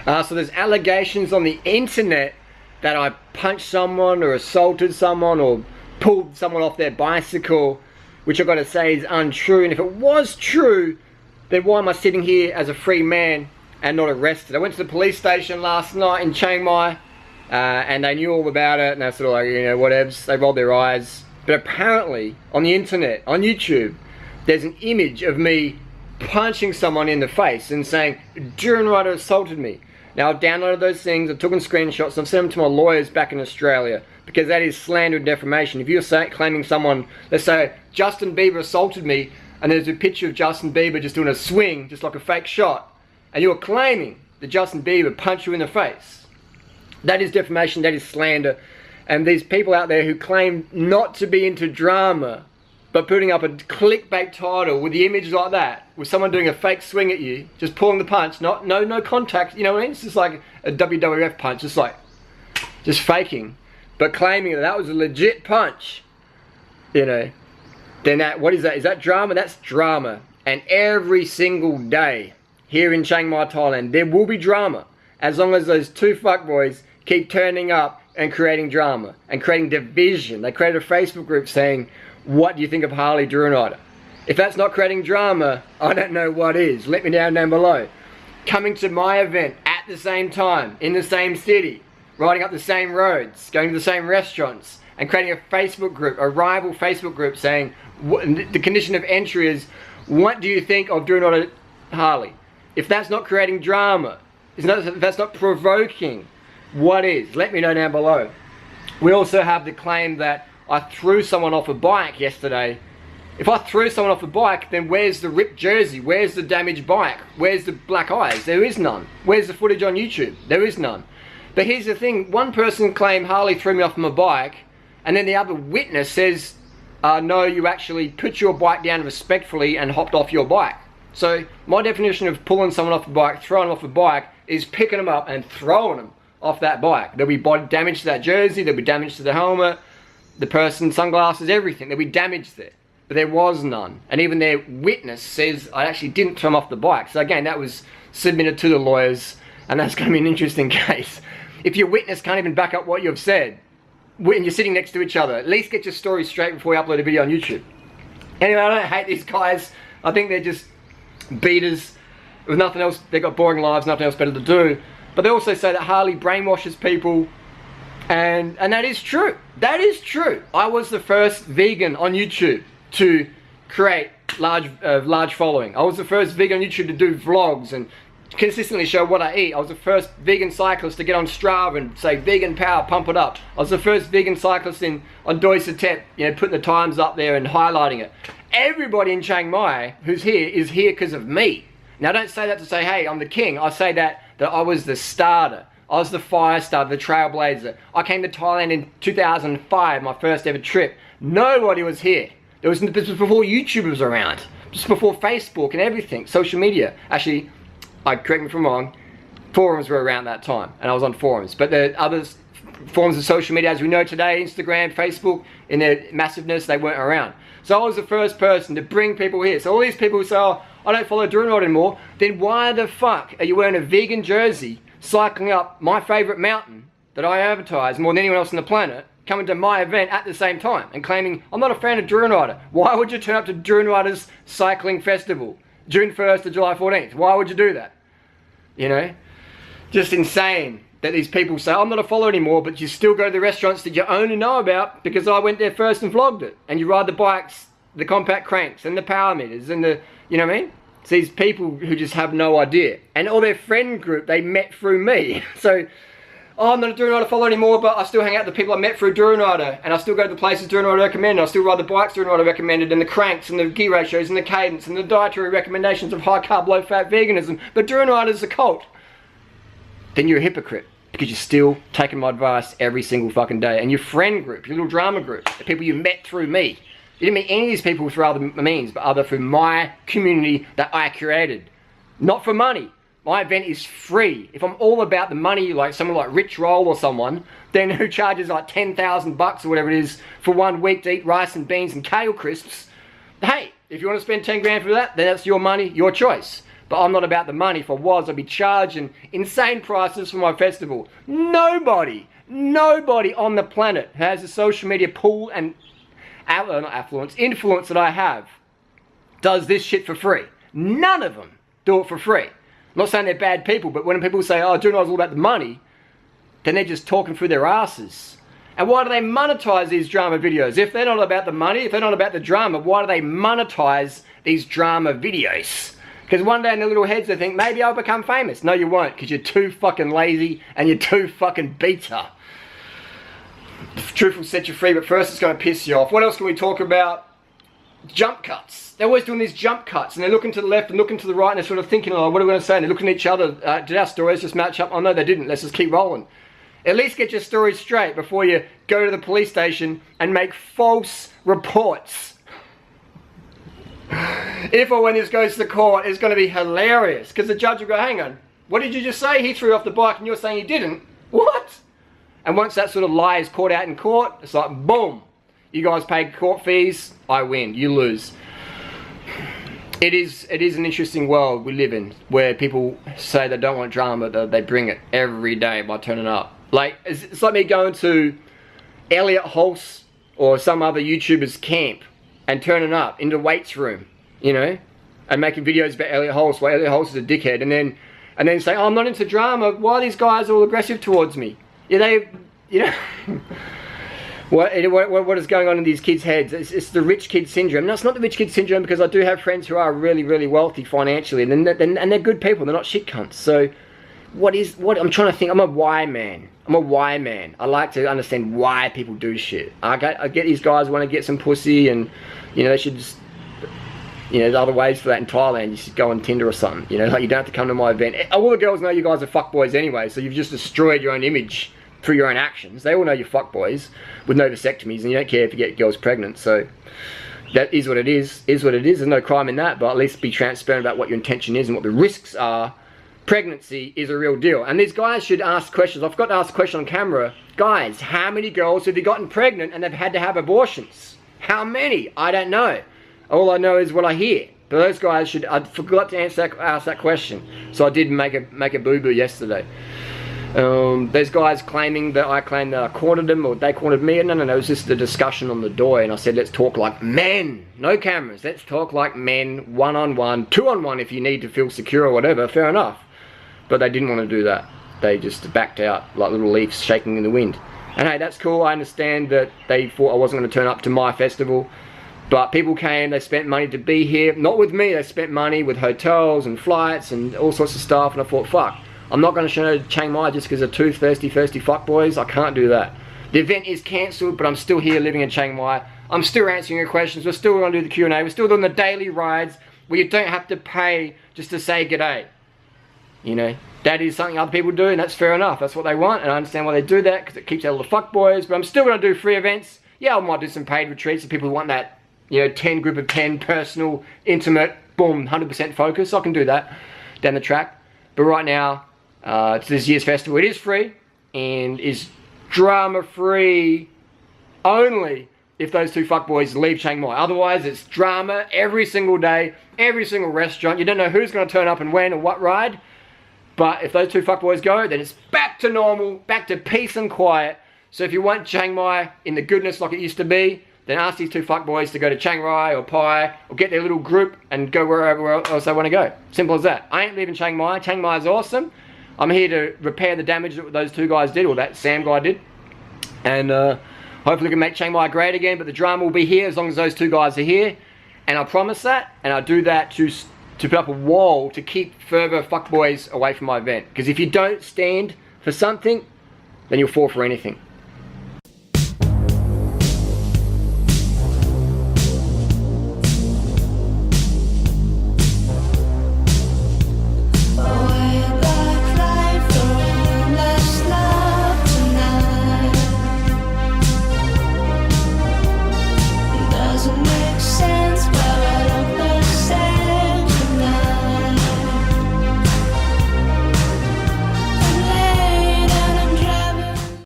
So there's allegations on the internet that I punched someone or assaulted someone or pulled someone off their bicycle, which I've got to say is untrue. And if it was true, then why am I sitting here as a free man and not arrested? I went to the police station last night in Chiang Mai, and they knew all about it, and they're sort of like, you know, whatevs. They rolled their eyes. But apparently, on the internet, on YouTube, there's an image of me punching someone in the face and saying, Durianrider assaulted me. Now, I've downloaded those things, I've taken screenshots, and I've sent them to my lawyers back in Australia, because that is slander and defamation. If you're claiming someone, let's say, Justin Bieber assaulted me, and there's a picture of Justin Bieber just doing a swing, just like a fake shot, and you're claiming that Justin Bieber punched you in the face, that is defamation, that is slander. And these people out there who claim not to be into drama, but putting up a clickbait title with the image like that, with someone doing a fake swing at you, just pulling the punch, no contact, you know what I mean? It's just like a WWF punch, just faking, but claiming that that was a legit punch, you know, then that, what is that? Is that drama? That's drama. And every single day here in Chiang Mai, Thailand, there will be drama, as long as those two fuckboys keep turning up and creating drama and creating division. They created a Facebook group saying, what do you think of Harley Durianrider? If that's not creating drama, I don't know what is. Let me down below. Coming to my event at the same time, in the same city, riding up the same roads, going to the same restaurants, and creating a Facebook group, a rival Facebook group saying, the condition of entry is, what do you think of Durianrider Harley? If that's not creating drama, if that's not provoking, what is? Let me know down below. We also have the claim that I threw someone off a bike yesterday. If I threw someone off a bike, then where's the ripped jersey? Where's the damaged bike? Where's the black eyes? There is none. Where's the footage on YouTube? There is none. But here's the thing, one person claimed Harley threw me off my bike, and then the other witness says, no, you actually put your bike down respectfully and hopped off your bike. So my definition of pulling someone off a bike, throwing them off a bike, is picking them up and throwing them off that bike. There'll be body damage to that jersey, there'll be damage to the helmet, the person, sunglasses, everything. There'll be damage there. But there was none. And even their witness says, I actually didn't throw them off the bike. So again, that was submitted to the lawyers, and that's going to be an interesting case. If your witness can't even back up what you've said, when you're sitting next to each other, at least get your story straight before you upload a video on YouTube. Anyway, I don't hate these guys. I think they're just beaters with nothing else. They've got boring lives, nothing else better to do. But they also say that Harley brainwashes people, and that is true. That is true. I was the first vegan on YouTube to create large following. I was the first vegan on YouTube to do vlogs and consistently show what I eat. I was the first vegan cyclist to get on Strava and say vegan power, pump it up. I was the first vegan cyclist on Doi Satep, you know, putting the times up there and highlighting it. Everybody in Chiang Mai who's here is here because of me. Now, I don't say that to say, hey, I'm the king. I say that I was the starter. I was the fire starter, the trailblazer. I came to Thailand in 2005, my first ever trip. Nobody was here. This was before YouTube was around. Just before Facebook and everything, social media. Actually, correct me if I'm wrong, forums were around that time, and I was on forums. But the other forms of social media, as we know today, Instagram, Facebook, in their massiveness, they weren't around. So I was the first person to bring people here. So all these people who say, oh, I don't follow Durianrider anymore, then why the fuck are you wearing a vegan jersey, cycling up my favourite mountain that I advertise more than anyone else on the planet, coming to my event at the same time and claiming, I'm not a fan of Durianrider. Why would you turn up to Durianrider's cycling festival, June 1st to July 14th? Why would you do that? You know? Just insane that these people say, I'm not a follower anymore, but you still go to the restaurants that you only know about because I went there first and vlogged it. And you ride the bikes, the compact cranks, and the power meters, and the, you know what I mean? It's these people who just have no idea. And all their friend group, they met through me. So, oh, I'm not a Durianrider follower anymore, but I still hang out with the people I met through Durianrider, and I still go to the places Durianrider recommended, I still ride the bikes Durianrider recommended, and the cranks, and the gear ratios, and the cadence, and the dietary recommendations of high carb, low fat veganism, but Durianrider's a cult. Then you're a hypocrite, because you're still taking my advice every single fucking day. And your friend group, your little drama group, the people you met through me, you didn't meet any of these people through other means, but other through my community that I created. Not for money. My event is free. If I'm all about the money, like someone like Rich Roll or someone, then who charges like 10,000 bucks or whatever it is for 1 week to eat rice and beans and kale crisps, hey, if you want to spend 10 grand for that, then that's your money, your choice. but I'm not about the money. If I was, I'd be charging insane prices for my festival. Nobody on the planet has the social media pull and influence that I have does this shit for free. None of them do it for free. I'm not saying they're bad people, but when people say, oh, Durianrider's all about the money, then they're just talking through their asses. And why do they monetize these drama videos? If they're not about the money, if they're not about the drama, why do they monetize these drama videos? Because one day in their little heads they think, maybe I'll become famous. No, you won't, because you're too fucking lazy and you're too fucking beta. The truth will set you free, but first it's going to piss you off. What else can we talk about? Jump cuts. They're always doing these jump cuts, and they're looking to the left and looking to the right, and they're sort of thinking, oh, what are we going to say? And they're looking at each other. Did our stories just match up? Oh, no, they didn't. Let's just keep rolling. At least get your stories straight before you go to the police station and make false reports. If or when this goes to court, it's going to be hilarious, because the judge will go, hang on, what did you just say? He threw off the bike and you're saying he didn't? What? And once that sort of lie is caught out in court, it's like, boom. You guys pay court fees, I win, you lose. It is an interesting world we live in, where people say they don't want drama, they bring it every day by turning up. Like, it's like me going to Elliot Hulse or some other YouTuber's camp and turning up in the weights room, you know, and making videos about Elliot Hulse, where Elliot Hulse is a dickhead, and then say, oh, I'm not into drama, why are these guys all aggressive towards me? Yeah, you know, what is going on in these kids' heads? It's the rich kid syndrome. No, it's not the rich kid syndrome, because I do have friends who are really, really wealthy financially, and they're good people. They're not shit cunts. So, what I'm trying to think. I'm a why man. I like to understand why people do shit. I get these guys want to get some pussy, and you know they should just. You know, there's other ways for that in Thailand. You should go on Tinder or something. You know, like you don't have to come to my event. All the girls know you guys are fuckboys anyway, so you've just destroyed your own image through your own actions. They all know you're fuckboys with no vasectomies, and you don't care if you get girls pregnant. So that is what it is. There's no crime in that, but at least be transparent about what your intention is and what the risks are. Pregnancy is a real deal, and these guys should ask questions. I forgot to ask a question on camera. Guys, how many girls have you gotten pregnant and they've had to have abortions? How many? I don't know. All I know is what I hear. But those guys should. I forgot to ask that question, so I did make a boo-boo yesterday. There's guys claiming that I claimed that I cornered them or they cornered me. No, it was just a discussion on the door, and I said, let's talk like men. No cameras. Let's talk like men, one-on-one, two-on-one if you need to feel secure or whatever. Fair enough. But they didn't want to do that. They just backed out like little leaves shaking in the wind. And hey, that's cool. I understand that they thought I wasn't going to turn up to my festival. But people came, they spent money to be here. Not with me, they spent money with hotels and flights and all sorts of stuff. And I thought, fuck, I'm not going to show Chiang Mai just because they're two thirsty fuckboys. I can't do that. The event is cancelled, but I'm still here living in Chiang Mai. I'm still answering your questions. We're still going to do the Q&A. We're still doing the daily rides where you don't have to pay just to say g'day. You know, that is something other people do, and that's fair enough. That's what they want, and I understand why they do that, because it keeps out all the fuckboys. But I'm still going to do free events. Yeah, I might do some paid retreats if people want that, you know, 10 group of 10, personal, intimate, boom, 100% focus. I can do that down the track. But right now, it's this year's festival. It is free, and is drama-free only if those two fuckboys leave Chiang Mai. Otherwise, it's drama every single day, every single restaurant. You don't know who's going to turn up and when or what ride. But if those two fuckboys go, then it's back to normal, back to peace and quiet. So if you want Chiang Mai in the goodness like it used to be, then ask these two fuckboys to go to Chiang Rai or Pai, or get their little group and go wherever else they want to go. Simple as that. I ain't leaving Chiang Mai. Chiang Mai is awesome. I'm here to repair the damage that those two guys did, or that Sam guy did. And hopefully we can make Chiang Mai great again, but the drama will be here as long as those two guys are here. And I promise that, and I do that to put up a wall to keep further fuckboys away from my event. Because if you don't stand for something, then you'll fall for anything.